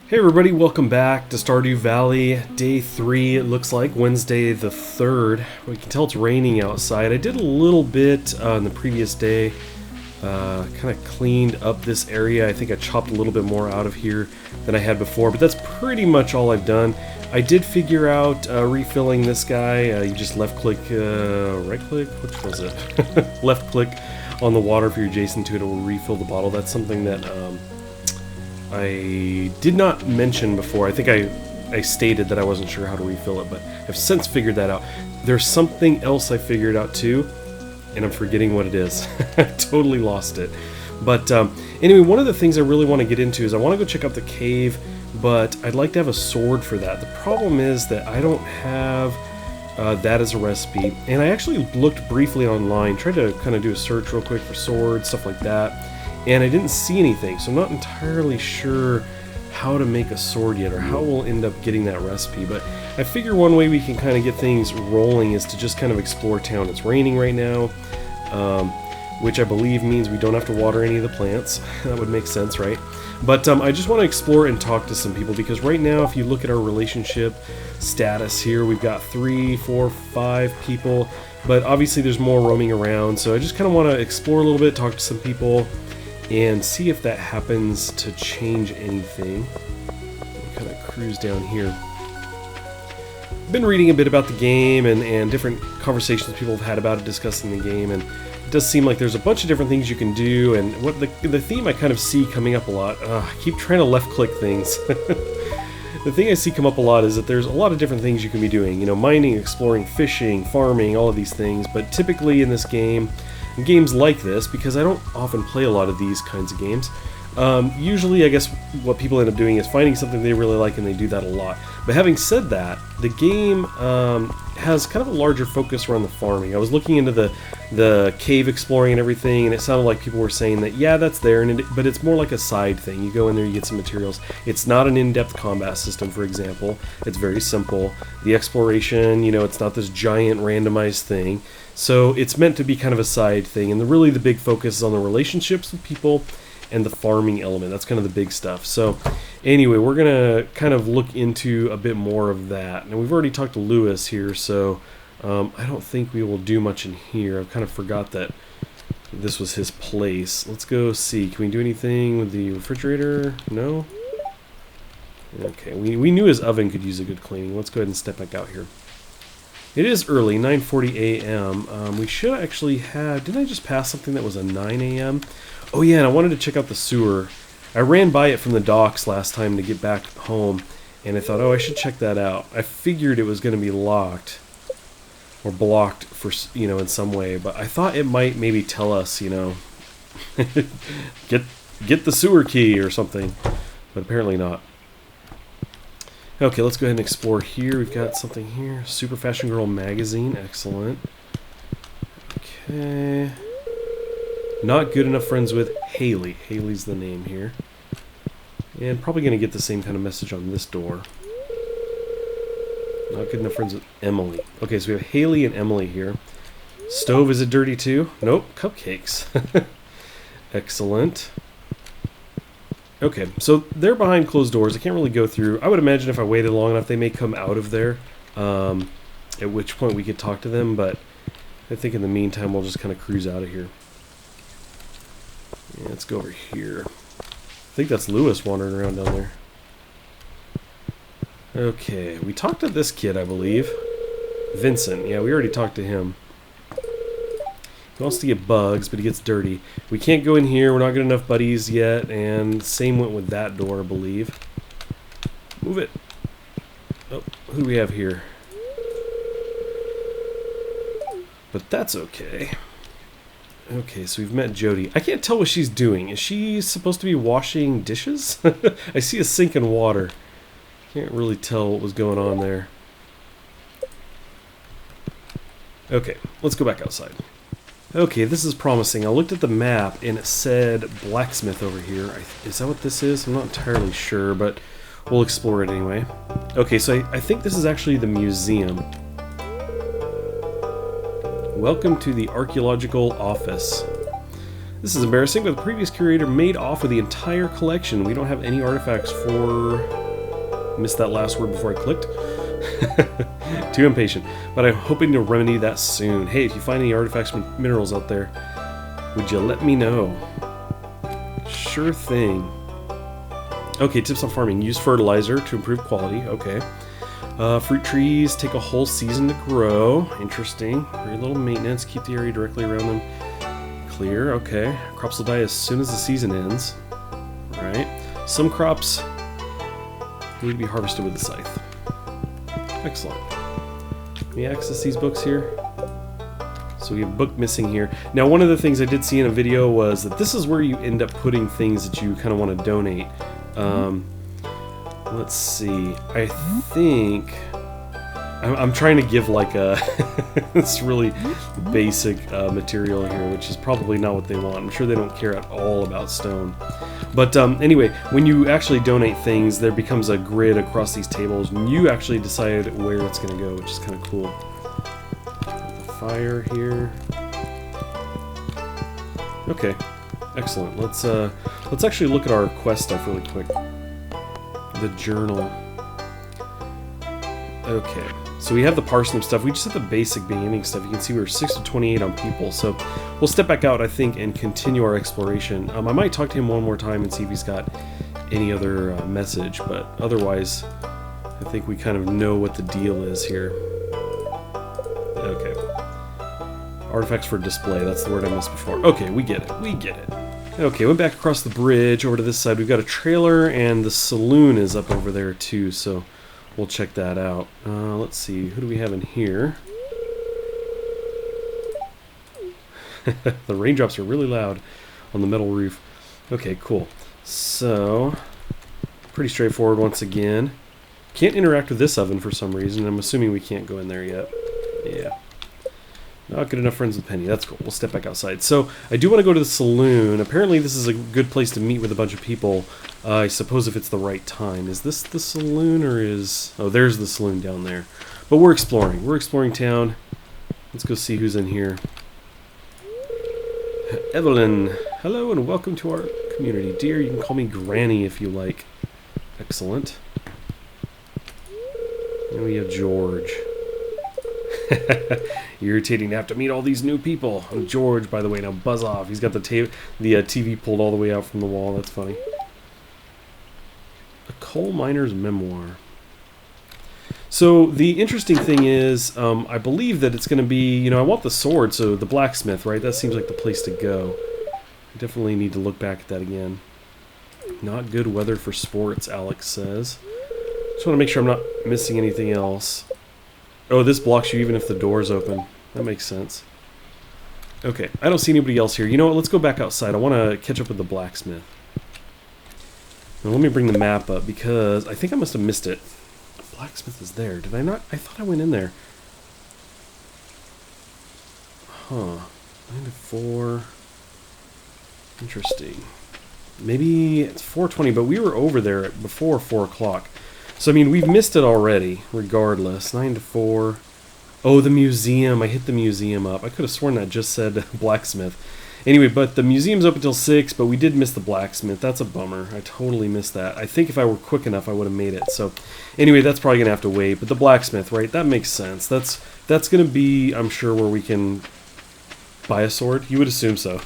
Hey everybody, welcome back to Stardew Valley, day 3, it looks like, Wednesday the 3rd. We can tell it's raining outside. I did a little bit on the previous day, kind of cleaned up this area. I think I chopped a little bit more out of here than I had before, but that's pretty much all I've done. I did figure out refilling this guy. You just left-click, right-click, which was it? Left-click on the water if you're adjacent to it, it will refill the bottle. That's something that I did not mention before. I think I stated that I wasn't sure how to refill it, but I've since figured that out. There's something else I figured out too, and I'm forgetting what it is. I totally lost it. But anyway, one of the things I really want to get into is I want to go check out the cave, but I'd like to have a sword for that. The problem is that I don't have that as a recipe, and I actually looked briefly online, tried to kind of do a search real quick for swords, stuff like that. And I didn't see anything, so I'm not entirely sure how to make a sword yet, or how we'll end up getting that recipe. But I figure one way we can kind of get things rolling is to just kind of explore town. It's raining right now, which I believe means we don't have to water any of the plants. That would make sense, right? But I just want to explore and talk to some people, because right now, if you look at our relationship status here, we've got 3, 4, 5 people, but obviously there's more roaming around, so I just kind of want to explore a little bit, talk to some people, and see if that happens to change anything. Kind of cruise down here. I've been reading a bit about the game and different conversations people have had about it, discussing the game, and it does seem like there's a bunch of different things you can do, and what the theme I kind of see coming up a lot, I keep trying to left click things. The thing I see come up a lot is that there's a lot of different things you can be doing, you know, mining, exploring, fishing, farming, all of these things, but typically in this game, games like this, because I don't often play a lot of these kinds of games, usually I guess what people end up doing is finding something they really like, and they do that a lot. But having said that, the game has kind of a larger focus around the farming. I was looking into the cave exploring and everything, and it sounded like people were saying that, yeah, that's there, but it's more like a side thing. You go in there, you get some materials. It's not an in-depth combat system, for example. It's very simple. The exploration, you know, it's not this giant randomized thing. So it's meant to be kind of a side thing, and really the big focus is on the relationships with people and the farming element. That's kind of the big stuff. So anyway, we're going to kind of look into a bit more of that. Now, we've already talked to Lewis here, so I don't think we will do much in here. I kind of forgot that this was his place. Let's go see. Can we do anything with the refrigerator? No? Okay, we knew his oven could use a good cleaning. Let's go ahead and step back out here. It is early, 9:40 a.m. We should actually have... Didn't I just pass something that was a 9 a.m.? Oh yeah, and I wanted to check out the sewer. I ran by it from the docks last time to get back home, and I thought, oh, I should check that out. I figured it was going to be locked, or blocked for, you know, in some way, but I thought it might maybe tell us, you know, get the sewer key or something, but apparently not. Okay, let's go ahead and explore here. We've got something here. Super Fashion Girl magazine. Excellent. Okay. Not good enough friends with Haley. Haley's the name here. And probably going to get the same kind of message on this door. Not good enough friends with Emily. Okay, so we have Haley and Emily here. Stove, is it dirty too? Nope. Cupcakes. Excellent. Okay, so they're behind closed doors. I can't really go through. I would imagine if I waited long enough, they may come out of there, at which point we could talk to them, but I think in the meantime, we'll just kind of cruise out of here. Yeah, let's go over here. I think that's Lewis wandering around down there. Okay, we talked to this kid, I believe. Vincent. Yeah, we already talked to him. He wants to get bugs, but he gets dirty. We can't go in here. We're not good enough buddies yet. And same went with that door, I believe. Move it. Oh, who do we have here? But that's okay. Okay, so we've met Jody. I can't tell what she's doing. Is she supposed to be washing dishes? I see a sink and water. Can't really tell what was going on there. Okay, let's go back outside. Okay, this is promising. I looked at the map and it said blacksmith over here. Is that what this is? I'm not entirely sure, but we'll explore it anyway. Okay, so I think this is actually the museum. Welcome to the archaeological office. This is embarrassing, but the previous curator made off with the entire collection. We don't have any artifacts for... Missed that last word before I clicked. Too impatient. But I'm hoping to remedy that soon. Hey, if you find any artifacts from minerals out there, would you let me know? Sure thing. Okay, tips on farming. Use fertilizer to improve quality. Okay. Fruit trees take a whole season to grow. Interesting. Very little maintenance. Keep the area directly around them clear. Okay. Crops will die as soon as the season ends. Alright. Some crops need to be harvested with a scythe. Excellent. Can we access these books here? So we have a book missing here. Now, one of the things I did see in a video was that this is where you end up putting things that you kind of want to donate. Let's see. I think... I'm trying to give like a this really basic material here, which is probably not what they want. I'm sure they don't care at all about stone. But anyway, when you actually donate things, there becomes a grid across these tables, and you actually decide where it's going to go, which is kind of cool. The fire here. Okay, excellent. Let's actually look at our quest stuff really quick. The journal. Okay. So we have the parsnip stuff. We just have the basic beginning stuff. You can see we were 6 to 28 on people. So we'll step back out, I think, and continue our exploration. I might talk to him one more time and see if he's got any other message. But otherwise, I think we kind of know what the deal is here. Okay. Artifacts for display. That's the word I missed before. Okay, we get it. We get it. Okay, went back across the bridge over to this side. We've got a trailer, and the saloon is up over there, too. So... we'll check that out. Let's see, who do we have in here? The raindrops are really loud on the metal roof. Okay, cool. So, pretty straightforward once again. Can't interact with this oven for some reason. I'm assuming we can't go in there yet. Yeah. Not good enough friends with Penny. That's cool. We'll step back outside. So, I do want to go to the saloon. Apparently, this is a good place to meet with a bunch of people. I suppose if it's the right time. Is this the saloon or is... oh, there's the saloon down there. But we're exploring. We're exploring town. Let's go see who's in here. Evelyn. Hello and welcome to our community. Dear, you can call me Granny if you like. Excellent. And we have George. Irritating to have to meet all these new people. I'm George, by the way. Now buzz off. He's got the TV pulled all the way out from the wall. That's funny. A coal miner's memoir. So the interesting thing is, I believe that it's going to be, you know, I want the sword, so the blacksmith, right? That seems like the place to go. I definitely need to look back at that again. Not good weather for sports, Alex says. Just want to make sure I'm not missing anything else. Oh, this blocks you even if the door's open. That makes sense. Okay, I don't see anybody else here. You know what? Let's go back outside. I want to catch up with the blacksmith. Now, let me bring the map up because I think I must have missed it. The blacksmith is there. Did I not? I thought I went in there. Huh. 9 to 4. Interesting. Maybe it's 4:20, but we were over there before 4 o'clock. So, I mean, we've missed it already, regardless. 9 to 4. Oh, the museum. I hit the museum up. I could have sworn that just said blacksmith. Anyway, but the museum's open until 6, but we did miss the blacksmith. That's a bummer. I totally missed that. I think if I were quick enough, I would have made it. So, anyway, that's probably going to have to wait. But the blacksmith, right? That makes sense. That's going to be, I'm sure, where we can buy a sword. You would assume so.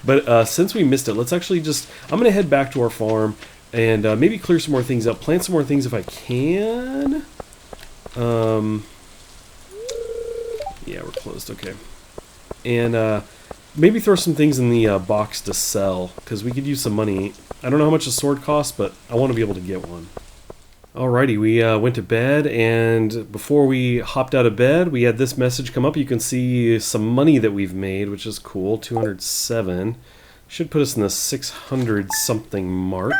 But since we missed it, let's actually just... I'm going to head back to our farm. And maybe clear some more things up. Plant some more things if I can. Yeah, we're closed. Okay. And maybe throw some things in the box to sell. Because we could use some money. I don't know how much a sword costs, but I want to be able to get one. Alrighty, we went to bed. And before we hopped out of bed, we had this message come up. You can see some money that we've made, which is cool. 207. Should put us in the 600 something mark.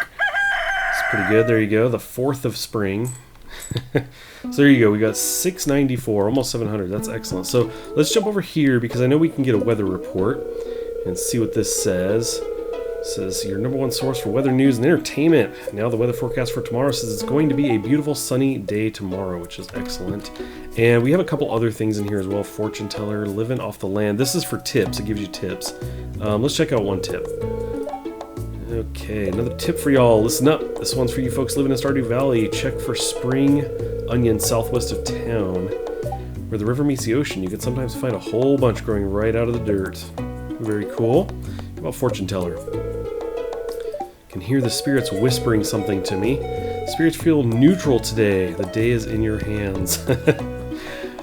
Pretty good. There you go. The 4th of spring. So there you go. We got 694, almost 700. That's excellent. So let's jump over here because I know we can get a weather report and see what this says. Says your #1 source for weather news and entertainment. Now the weather forecast for tomorrow says it's going to be a beautiful sunny day tomorrow, which is excellent. And we have a couple other things in here as well. Fortune teller, living off the land. This is for tips. It gives you tips. Let's check out one tip. Okay, another tip for y'all. Listen up. This one's for you folks living in Stardew Valley. Check for spring onion southwest of town. Where the river meets the ocean, you can sometimes find a whole bunch growing right out of the dirt. Very cool. How about fortune teller? Can hear the spirits whispering something to me. Spirits feel neutral today. The day is in your hands.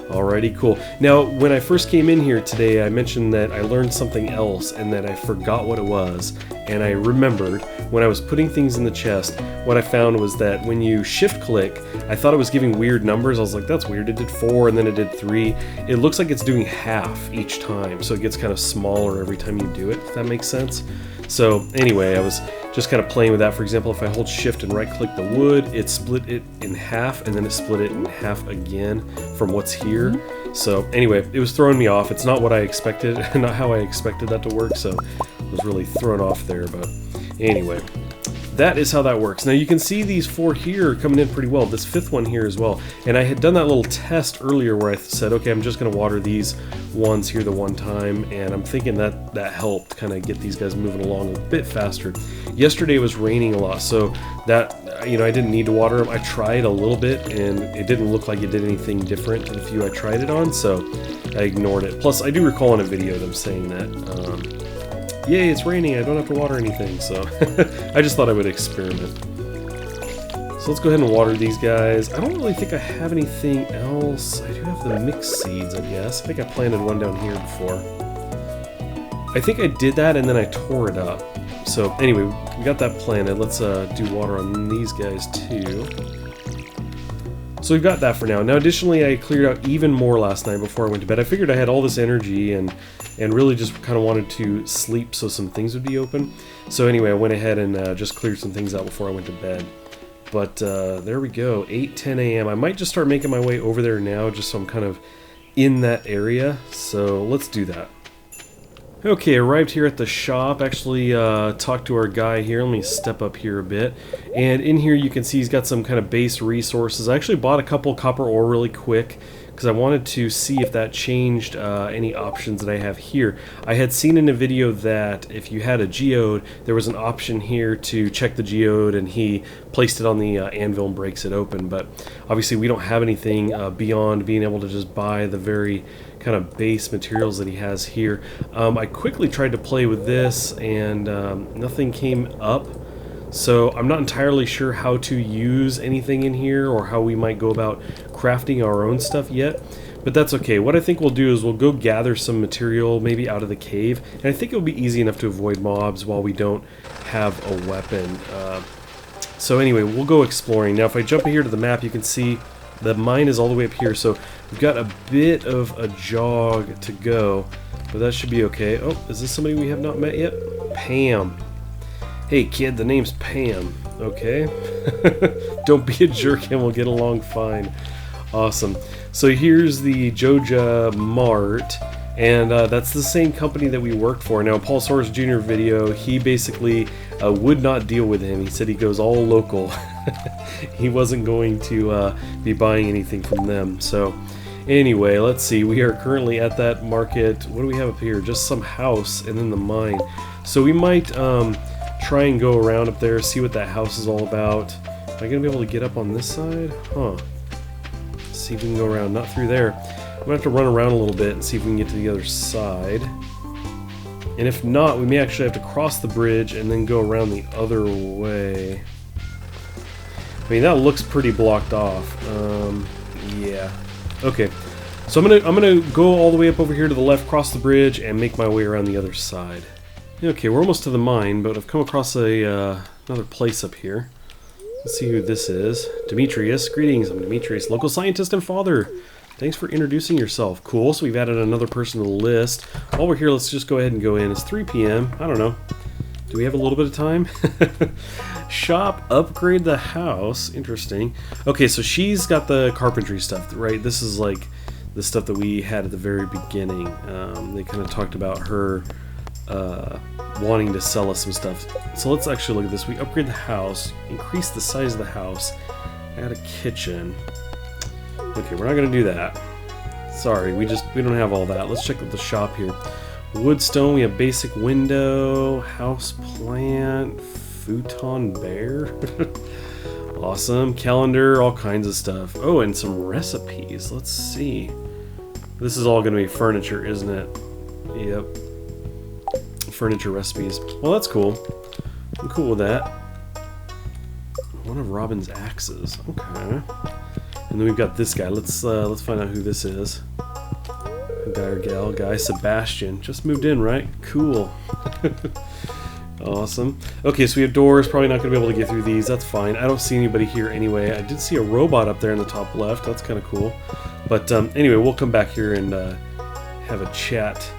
Alrighty, cool. Now, when I first came in here today, I mentioned that I learned something else and that I forgot what it was. And I remembered when I was putting things in the chest, what I found was that when you shift click, I thought it was giving weird numbers. I was like, that's weird. It did 4 and then it did 3. It looks like it's doing half each time. So it gets kind of smaller every time you do it, if that makes sense. So anyway, I was just kind of playing with that. For example, if I hold shift and right click the wood, it split it in half and then it split it in half again from what's here. So anyway, it was throwing me off. It's not what I expected, not how I expected that to work, so I was really thrown off there. But anyway, that is how that works. Now you can see these 4 here coming in pretty well. This 5th one here as well. And I had done that little test earlier where I said, okay, I'm just going to water these ones here the one time. And I'm thinking that that helped kind of get these guys moving along a bit faster. Yesterday it was raining a lot, so that, you know, I didn't need to water them. I tried a little bit and it didn't look like it did anything different to the few I tried it on, so I ignored it. Plus, I do recall in a video them saying that, yay, it's raining, I don't have to water anything, so I just thought I would experiment. So let's go ahead and water these guys. I don't really think I have anything else. I do have the mixed seeds, I guess. I think I planted one down here before. I think I did that and then I tore it up. So anyway, we got that planted. Let's do water on these guys too. So we've got that for now. Now additionally, I cleared out even more last night before I went to bed. I figured I had all this energy and really just kind of wanted to sleep so some things would be open. So anyway, I went ahead and just cleared some things out before I went to bed. But there we go, 8:10 a.m. I might just start making my way over there now just so I'm kind of in that area. So let's do that. Okay, arrived here at the shop. Actually talked to our guy here. Let me step up here a bit. And in here you can see he's got some kind of base resources. I actually bought a couple copper ore really quick because I wanted to see if that changed any options that I have here. I had seen in a video that if you had a geode, there was an option here to check the geode and he placed it on the anvil and breaks it open. But obviously we don't have anything beyond being able to just buy the very kind of base materials that he has here. I quickly tried to play with this and nothing came up. So I'm not entirely sure how to use anything in here or how we might go about crafting our own stuff yet, but that's okay. What I think we'll do is we'll go gather some material maybe out of the cave, and I think it'll be easy enough to avoid mobs while we don't have a weapon. So anyway, we'll go exploring. Now if I jump here to the map, you can see the mine is all the way up here, so we've got a bit of a jog to go, but that should be okay. Oh, is this somebody we have not met yet? Pam. Hey kid, the name's Pam. Okay. Don't be a jerk and we'll get along fine. Awesome. So here's the Joja Mart, and that's the same company that we worked for. Now, Paul Soares Jr. video, he basically would not deal with him. He said he goes all local. He wasn't going to be buying anything from them. So anyway, let's see. We are currently at that market. What do we have up here? Just some house and then the mine. So we might try and go around up there, see what that house is all about. Am I going to be able to get up on this side? Huh. Let's see if we can go around. Not through there. I'm going to have to run around a little bit and see if we can get to the other side. And if not, we may actually have to cross the bridge and then go around the other way. I mean, that looks pretty blocked off. Yeah. Okay. So I'm gonna go all the way up over here to the left, cross the bridge, and make my way around the other side. Okay, we're almost to the mine, but I've come across another place up here. Let's see who this is. Demetrius. Greetings, I'm Demetrius, local scientist and father. Thanks for introducing yourself. Cool, so we've added another person to the list. While we're here, let's just go ahead and go in. It's 3 p.m. I don't know. Do we have a little bit of time? Shop, upgrade the house. Interesting. Okay, so she's got the carpentry stuff, right? This is like the stuff that we had at the very beginning. They kind of talked about her wanting to sell us some stuff. So let's actually look at this. We upgrade the house, increase the size of the house, add a kitchen. Okay, we're not going to do that. Sorry, we don't have all that. Let's check out the shop here. Woodstone, we have basic window, house plant, futon bear. Awesome. Calendar, all kinds of stuff. Oh, and some recipes. Let's see. This is all going to be furniture, isn't it? Yep. Furniture recipes. Well, that's cool. I'm cool with that. One of Robin's axes. Okay. And then we've got this guy. Let's find out who this is. Guy or gal. Guy Sebastian. Just moved in, right? Cool. Awesome. Okay, so we have doors. Probably not going to be able to get through these. That's fine. I don't see anybody here anyway. I did see a robot up there in the top left. That's kind of cool. But anyway, we'll come back here and have a chat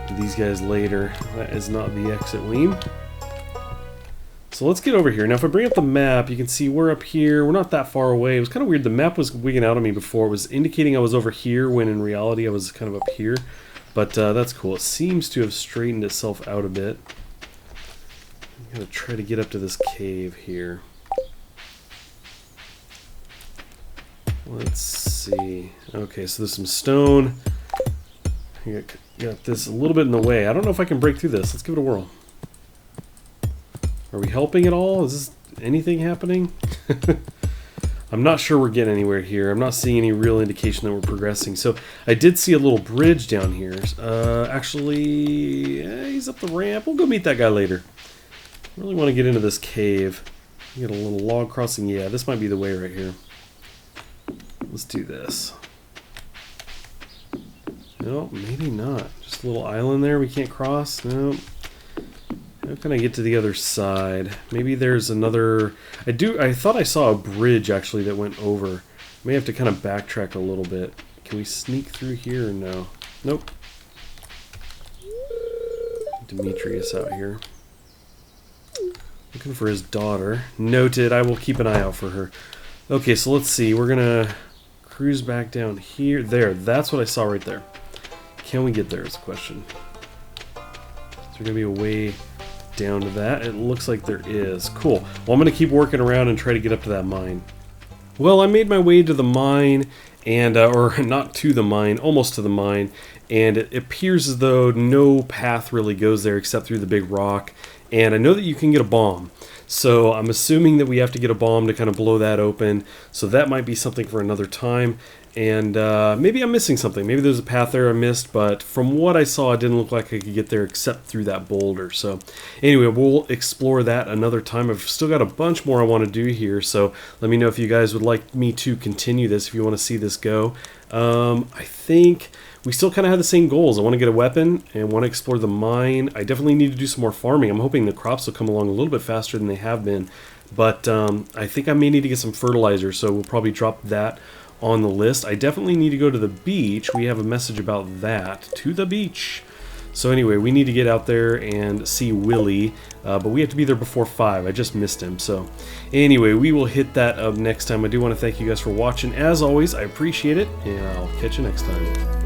with these guys later. That is not the exit weem. So let's get over here. Now if I bring up the map, you can see we're up here. We're not that far away. It was kind of weird. The map was wigging out on me before. It was indicating I was over here when in reality I was kind of up here. But that's cool. It seems to have straightened itself out a bit. I'm going to try to get up to this cave here. Let's see. Okay, so there's some stone. You got this a little bit in the way. I don't know if I can break through this. Let's give it a whirl. Are we helping at all? Is this anything happening? I'm not sure we're getting anywhere here. I'm not seeing any real indication that we're progressing. So I did see a little bridge down here. Actually, he's up the ramp. We'll go meet that guy later. I really want to get into this cave. Get a little log crossing. Yeah, this might be the way right here. Let's do this. No, maybe not. Just a little island there we can't cross. No. How can I get to the other side? Maybe there's another... I thought I saw a bridge actually that went over. May have to kind of backtrack a little bit. Can we sneak through here or no? Nope. Demetrius out here. Looking for his daughter. Noted. I will keep an eye out for her. Okay, so let's see. We're gonna cruise back down here. There. That's what I saw right there. Can we get there is the question. Is there gonna be a way down to that? It looks like there is. Cool. Well, I'm gonna keep working around and try to get up to that mine. Well, I made my way to the mine, and or not to the mine, almost to the mine, and it appears as though no path really goes there except through the big rock. And I know that you can get a bomb, so I'm assuming that we have to get a bomb to kind of blow that open. So that might be something for another time. And maybe I'm missing something. Maybe there's a path there I missed, but from what I saw, it didn't look like I could get there except through that boulder. So anyway, we'll explore that another time. I've still got a bunch more I want to do here, so let me know if you guys would like me to continue this, if you want to see this go. I think we still kind of have the same goals. I want to get a weapon and want to explore the mine. I definitely need to do some more farming. I'm hoping the crops will come along a little bit faster than they have been, but I think I may need to get some fertilizer, so we'll probably drop that on the list. I definitely need to go to the beach. We have a message about that. To the beach. So anyway, we need to get out there and see Willie, but we have to be there before 5. I just missed him. So anyway, we will hit that up next time. I do want to thank you guys for watching. As always, I appreciate it, and I'll catch you next time.